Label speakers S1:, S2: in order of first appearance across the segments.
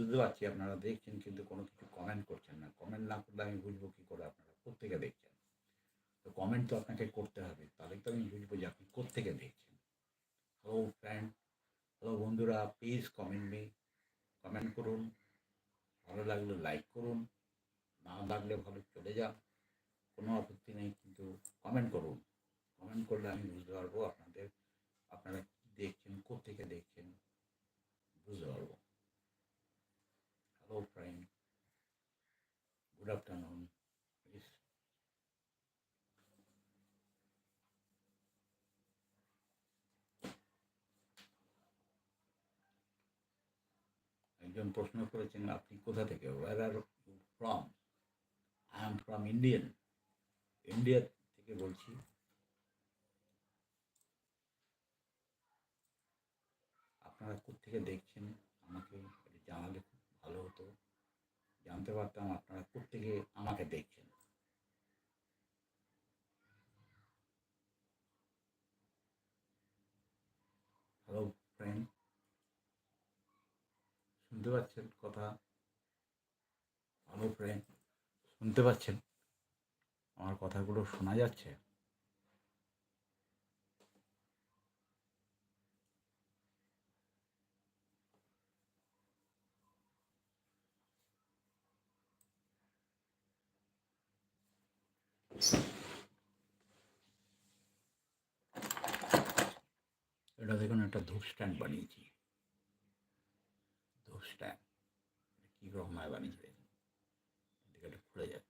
S1: বুঝতে পারছি আপনারা দেখছেন কিন্তু কোনো কিছু কমেন্ট করছেন না। কমেন্ট না করলে আমি বুঝবো কী করে আপনারা কোত্থেকে দেখছেন? তো কমেন্ট তো আপনাকে করতে হবে। তাহলেই তো আমি বুঝবো যে আপনি কোত্থেকে দেখছেন। হ্যালো ফ্রেন্ড, হ্যালো বন্ধুরা, প্লিজ কমেন্ট মি, কমেন্ট করুন। ভালো লাগলে লাইক করুন, না লাগলে ভালো চলে যান। কোনো আপত্তি নেই, কিন্তু কমেন্ট করুন। কমেন্ট করলে আমি বুঝতে পারবো আপনারা কী দেখছেন, কোত্থেকে দেখছেন বুঝতে পারবো। Hello friend, good afternoon. Please একজন প্রশ্ন করেছেন, আপনি কোথা থেকে? Where are you from? I am from Indian. India থেকে বলছি। আপনারা কোত্থেকে দেখছেন আমাকে একটু জানালে খুব ভালো হতো। জানতে পারতাম আপনারা কোত্থেকে আমাকে দেখছেন। হ্যালো ফ্রেন্ড, শুনতে পাচ্ছেন কথা? হ্যালো ফ্রেন্ড, শুনতে পাচ্ছেন? আমার কথাগুলো শোনা যাচ্ছে? এটা দেখুন, একটা ধূপ স্ট্যান্ড বানিয়েছি। ধূপ স্ট্যান্ড কী রকমভাবে বানিয়েছি দেখুন। এদিকে এটা খুলে যায়।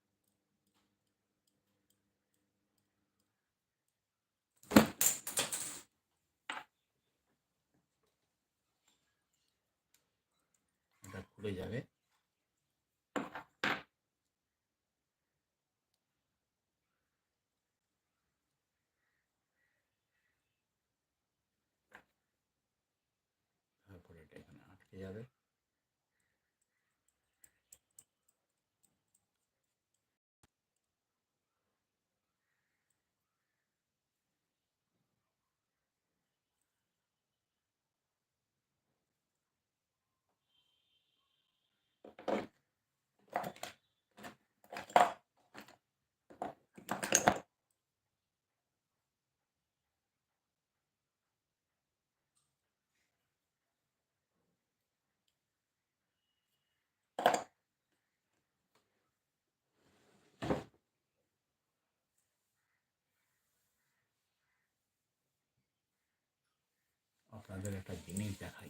S1: এটা খুলে যাবে। তারপরে এটা এখানে আটকে যাবে। আপনাদের একটা জিনিস দেখাই।